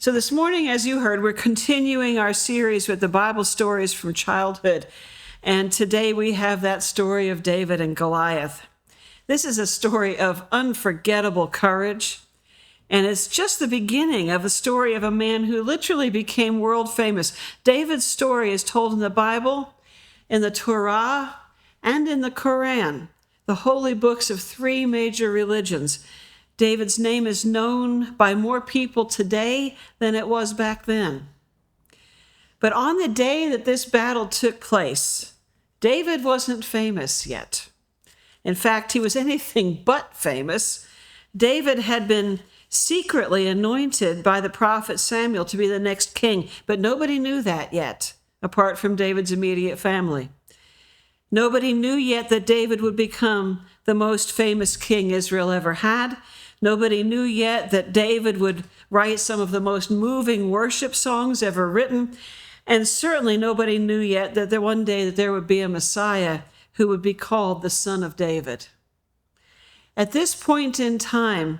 So this morning, as you heard, we're continuing our series with the Bible stories from childhood. And today we have that story of David and Goliath. This is a story of unforgettable courage. And it's just the beginning of a story of a man who literally became world famous. David's story is told in the Bible, in the Torah, and in the Quran, the holy books of three major religions. David's name is known by more people today than it was back then. But on the day that this battle took place, David wasn't famous yet. In fact, he was anything but famous. David had been secretly anointed by the prophet Samuel to be the next king, but nobody knew that yet, apart from David's immediate family. Nobody knew yet that David would become the most famous king Israel ever had. Nobody knew yet that David would write some of the most moving worship songs ever written. And certainly nobody knew yet that one day that there would be a Messiah who would be called the Son of David. At this point in time,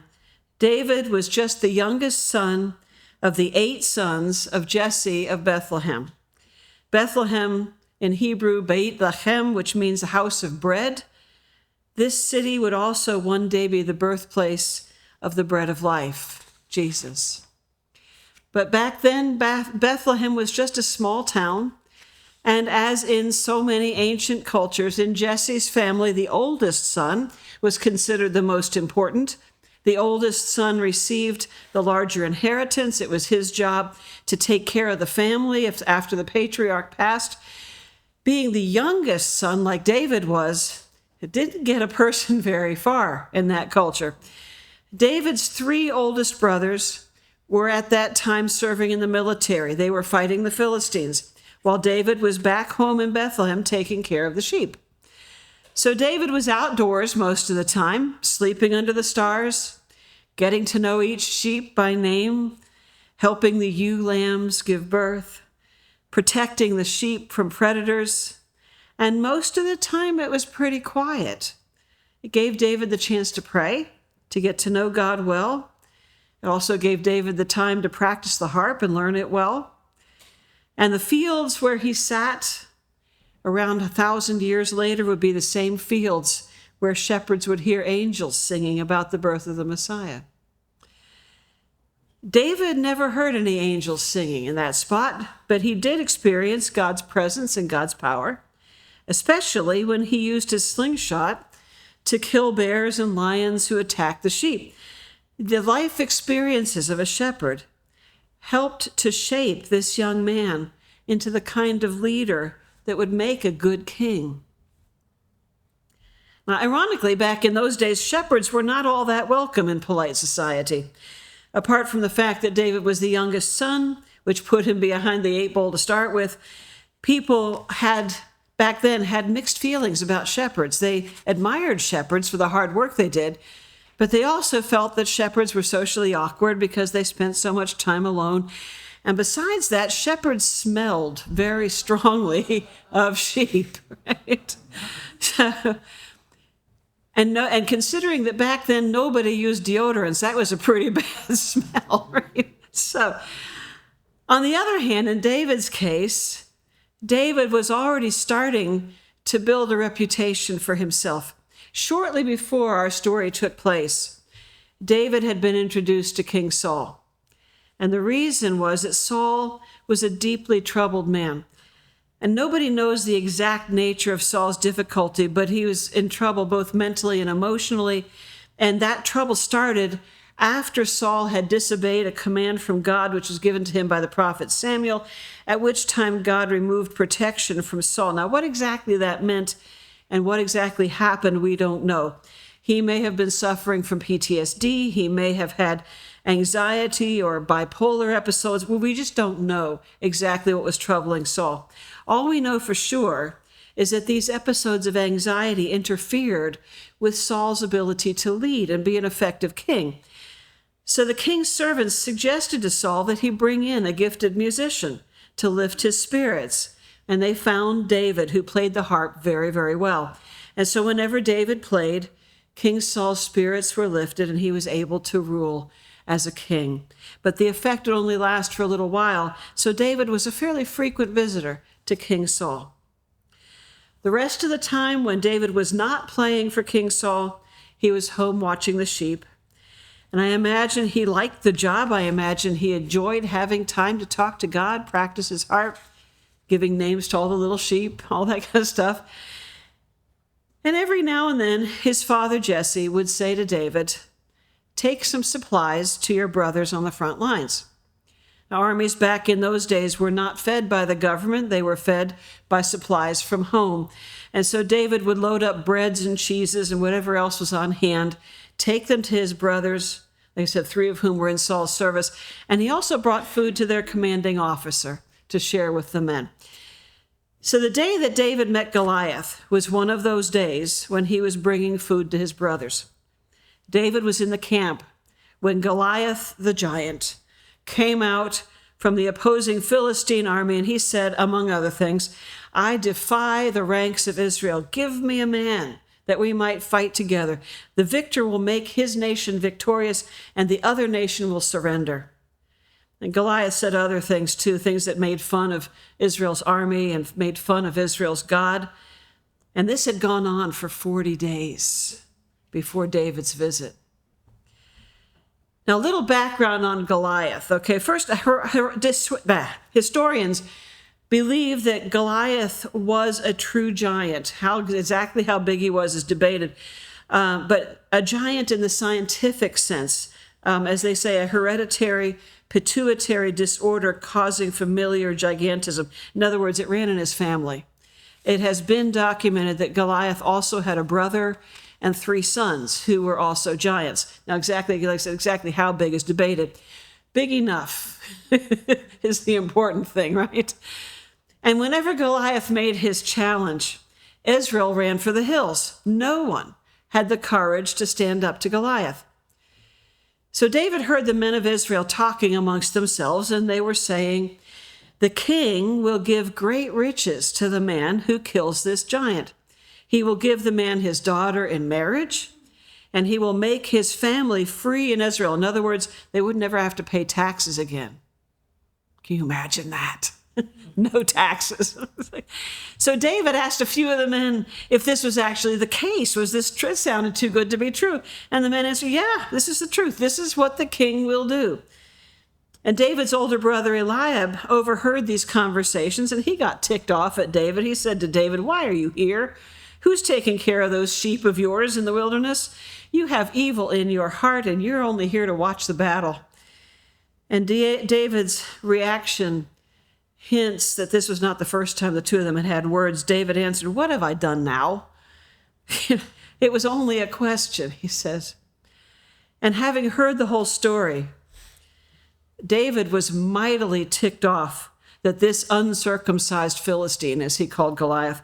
David was just the youngest son of the 8 sons of Jesse of Bethlehem. Bethlehem in Hebrew, Beit Lechem, which means a house of bread. This city would also one day be the birthplace of the bread of life, Jesus. But back then, Bethlehem was just a small town. And as in so many ancient cultures, in Jesse's family, the oldest son was considered the most important. The oldest son received the larger inheritance. It was his job to take care of the family after the patriarch passed. Being the youngest son, like David was, it didn't get a person very far in that culture. David's 3 oldest brothers were at that time serving in the military. They were fighting the Philistines, while David was back home in Bethlehem taking care of the sheep. So David was outdoors most of the time, sleeping under the stars, getting to know each sheep by name, helping the ewe lambs give birth, protecting the sheep from predators. And most of the time it was pretty quiet. It gave David the chance to pray, to get to know God well. It also gave David the time to practice the harp and learn it well. And the fields where he sat around 1,000 years later would be the same fields where shepherds would hear angels singing about the birth of the Messiah. David never heard any angels singing in that spot, but he did experience God's presence and God's power, especially when he used his slingshot to kill bears and lions who attacked the sheep. The life experiences of a shepherd helped to shape this young man into the kind of leader that would make a good king. Now, ironically, back in those days, shepherds were not all that welcome in polite society. Apart from the fact that David was the youngest son, which put him behind the 8 ball to start with, people back then had mixed feelings about shepherds. They admired shepherds for the hard work they did, but they also felt that shepherds were socially awkward because they spent so much time alone. And besides that, shepherds smelled very strongly of sheep, right? And considering that back then nobody used deodorants, that was a pretty bad smell, right? So, on the other hand, in David's case, David was already starting to build a reputation for himself. Shortly before our story took place, David had been introduced to King Saul. And the reason was that Saul was a deeply troubled man. And nobody knows the exact nature of Saul's difficulty, but he was in trouble both mentally and emotionally. And that trouble started after Saul had disobeyed a command from God, which was given to him by the prophet Samuel, at which time God removed protection from Saul. Now, what exactly that meant and what exactly happened, we don't know. He may have been suffering from PTSD. He may have had anxiety or bipolar episodes. Well, we just don't know exactly what was troubling Saul. All we know for sure is that these episodes of anxiety interfered with Saul's ability to lead and be an effective king. So the king's servants suggested to Saul that he bring in a gifted musician to lift his spirits. And they found David, who played the harp very, very well. And so whenever David played, King Saul's spirits were lifted and he was able to rule as a king. But the effect would only last for a little while, so David was a fairly frequent visitor to King Saul. The rest of the time when David was not playing for King Saul, he was home watching the sheep. And I imagine he liked the job. I imagine he enjoyed having time to talk to God, practice his harp, giving names to all the little sheep, all that kind of stuff. And every now and then, his father Jesse would say to David, "Take some supplies to your brothers on the front lines." Now, armies back in those days were not fed by the government. They were fed by supplies from home. And so David would load up breads and cheeses and whatever else was on hand, take them to his brothers, like I said, 3 of whom were in Saul's service. And he also brought food to their commanding officer to share with the men. So the day that David met Goliath was one of those days when he was bringing food to his brothers. David was in the camp when Goliath the giant came out from the opposing Philistine army, and he said, among other things, "I defy the ranks of Israel. Give me a man that we might fight together. The victor will make his nation victorious, and the other nation will surrender." And Goliath said other things too, things that made fun of Israel's army and made fun of Israel's God. And this had gone on for 40 days before David's visit. Now, a little background on Goliath. Okay, first, historians believe that Goliath was a true giant. Exactly how big he was is debated. But a giant in the scientific sense, as they say, a hereditary pituitary disorder causing familiar gigantism. In other words, it ran in his family. It has been documented that Goliath also had a brother and 3 sons who were also giants. Now, exactly, like I said, exactly how big is debated. Big enough is the important thing, right? And whenever Goliath made his challenge, Israel ran for the hills. No one had the courage to stand up to Goliath. So David heard the men of Israel talking amongst themselves, and they were saying, "The king will give great riches to the man who kills this giant. He will give the man his daughter in marriage, and he will make his family free in Israel." In other words, they would never have to pay taxes again. Can you imagine that? No taxes. So David asked a few of the men if this was actually the case. Was this true? It sounded too good to be true. And the men answered, "Yeah, this is the truth. This is what the king will do." And David's older brother Eliab overheard these conversations, and he got ticked off at David. He said to David, "Why are you here? Who's taking care of those sheep of yours in the wilderness? You have evil in your heart, and you're only here to watch the battle." And David's reaction hints that this was not the first time the 2 of them had had words. David answered, "What have I done now?" "It was only a question," he says. And having heard the whole story, David was mightily ticked off that this uncircumcised Philistine, as he called Goliath,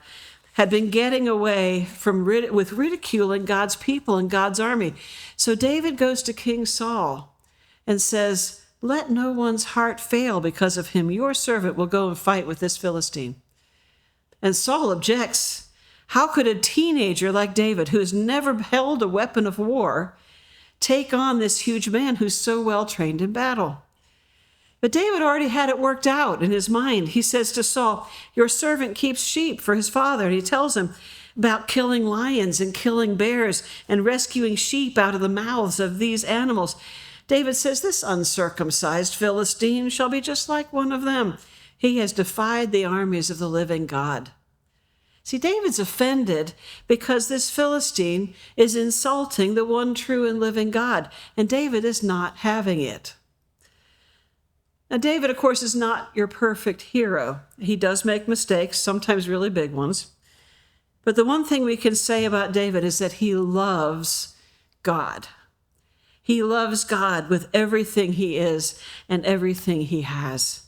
had been getting away with ridiculing God's people and God's army. So David goes to King Saul and says, "Let no one's heart fail because of him. Your servant will go and fight with this Philistine." And Saul objects. How could a teenager like David, who has never held a weapon of war, take on this huge man who's so well trained in battle? But David already had it worked out in his mind. He says to Saul, "Your servant keeps sheep for his father." And he tells him about killing lions and killing bears and rescuing sheep out of the mouths of these animals. David says, "This uncircumcised Philistine shall be just like one of them. He has defied the armies of the living God." See, David's offended because this Philistine is insulting the one true and living God, and David is not having it. Now, David, of course, is not your perfect hero. He does make mistakes, sometimes really big ones. But the one thing we can say about David is that he loves God. He loves God with everything he is and everything he has.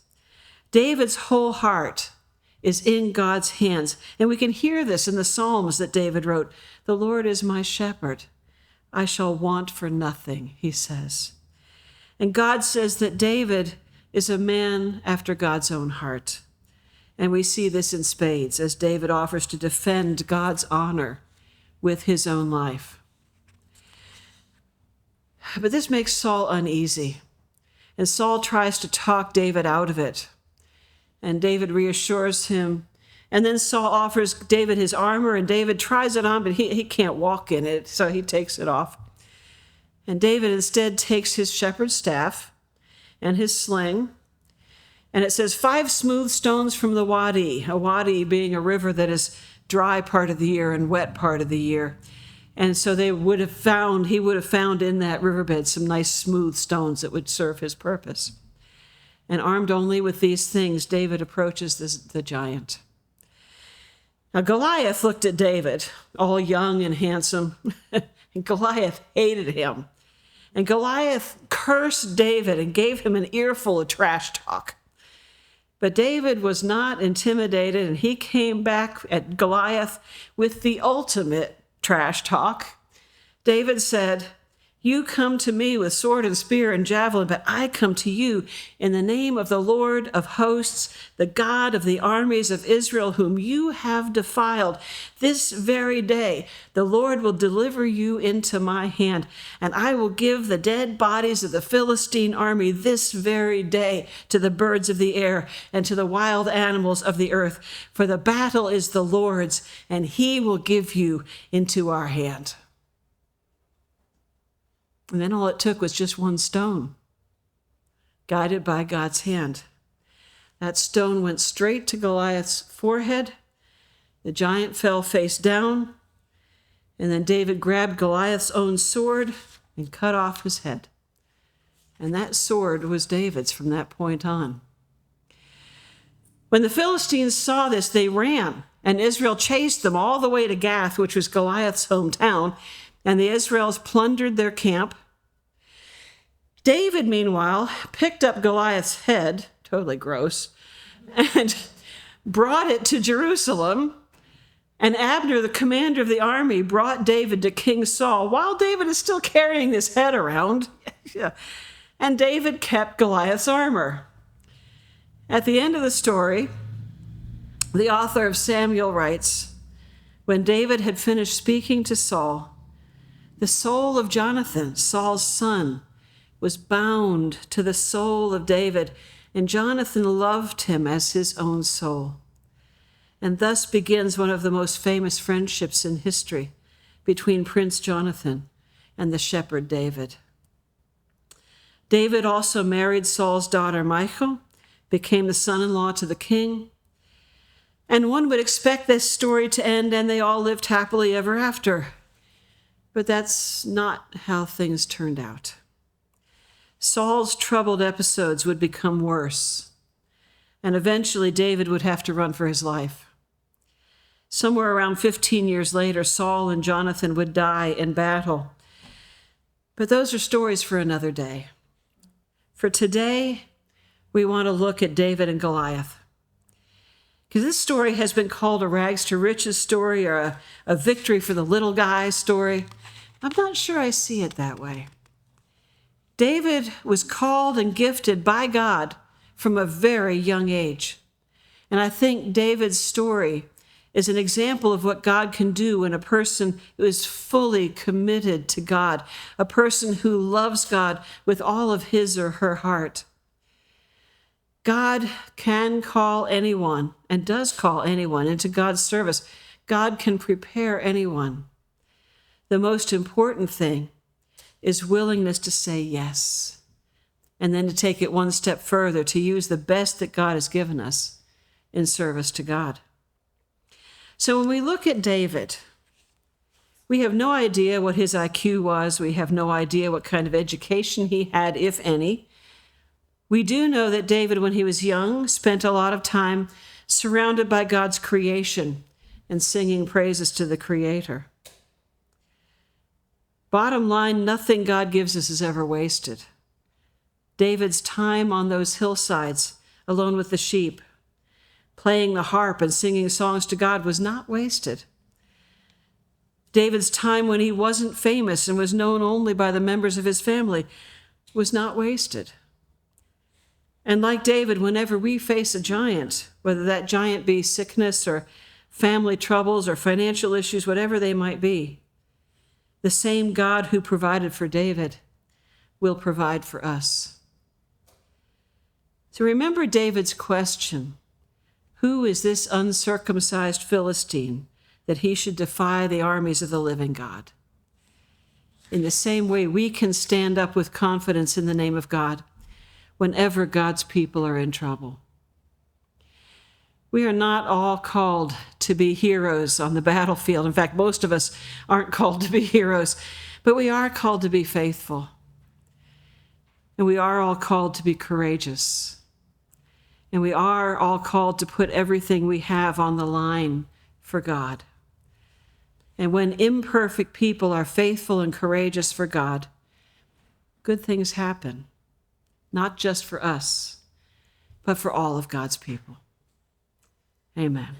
David's whole heart is in God's hands. And we can hear this in the Psalms that David wrote. "The Lord is my shepherd. I shall want for nothing," he says. And God says that David is a man after God's own heart. And we see this in spades as David offers to defend God's honor with his own life. But this makes Saul uneasy. And Saul tries to talk David out of it. And David reassures him. And then Saul offers David his armor, and David tries it on, but he can't walk in it, so he takes it off. And David instead takes his shepherd's staff and his sling. And it says 5 smooth stones from the wadi, a wadi being a river that is dry part of the year and wet part of the year. And so he would have found in that riverbed some nice smooth stones that would serve his purpose. And armed only with these things, David approaches the giant. Now Goliath looked at David, all young and handsome, and Goliath hated him. And Goliath cursed David and gave him an earful of trash talk. But David was not intimidated, and he came back at Goliath with the ultimate trash talk. David said, "You come to me with sword and spear and javelin, but I come to you in the name of the Lord of hosts, the God of the armies of Israel, whom you have defiled. This very day the Lord will deliver you into my hand, and I will give the dead bodies of the Philistine army this very day to the birds of the air and to the wild animals of the earth. For the battle is the Lord's, and he will give you into our hand." And then all it took was just one stone, guided by God's hand. That stone went straight to Goliath's forehead. The giant fell face down, and then David grabbed Goliath's own sword and cut off his head. And that sword was David's from that point on. When the Philistines saw this, they ran, and Israel chased them all the way to Gath, which was Goliath's hometown, and the Israelites plundered their camp. David, meanwhile, picked up Goliath's head, totally gross, and brought it to Jerusalem. And Abner, the commander of the army, brought David to King Saul while David is still carrying this head around. And David kept Goliath's armor. At the end of the story, the author of Samuel writes, "When David had finished speaking to Saul, the soul of Jonathan, Saul's son, was bound to the soul of David, and Jonathan loved him as his own soul." And thus begins one of the most famous friendships in history between Prince Jonathan and the shepherd David. David also married Saul's daughter Michal, became the son-in-law to the king. And one would expect this story to end and they all lived happily ever after. But that's not how things turned out. Saul's troubled episodes would become worse, and eventually David would have to run for his life. Somewhere around 15 years later, Saul and Jonathan would die in battle. But those are stories for another day. For today, we want to look at David and Goliath. Because this story has been called a rags to riches story or a victory for the little guy story. I'm not sure I see it that way. David was called and gifted by God from a very young age. And I think David's story is an example of what God can do when a person who is fully committed to God, a person who loves God with all of his or her heart. God can call anyone and does call anyone into God's service. God can prepare anyone. The most important thing is willingness to say yes, and then to take it one step further, to use the best that God has given us in service to God. So when we look at David, we have no idea what his IQ was. We have no idea what kind of education he had, if any. We do know that David, when he was young, spent a lot of time surrounded by God's creation and singing praises to the Creator. Bottom line, nothing God gives us is ever wasted. David's time on those hillsides, alone with the sheep, playing the harp and singing songs to God, was not wasted. David's time when he wasn't famous and was known only by the members of his family was not wasted. And like David, whenever we face a giant, whether that giant be sickness or family troubles or financial issues, whatever they might be, the same God who provided for David will provide for us. So remember David's question, who is this uncircumcised Philistine that he should defy the armies of the living God? In the same way, we can stand up with confidence in the name of God whenever God's people are in trouble. We are not all called to be heroes on the battlefield. In fact, most of us aren't called to be heroes, but we are called to be faithful. And we are all called to be courageous. And we are all called to put everything we have on the line for God. And when imperfect people are faithful and courageous for God, good things happen, not just for us, but for all of God's people. Amen.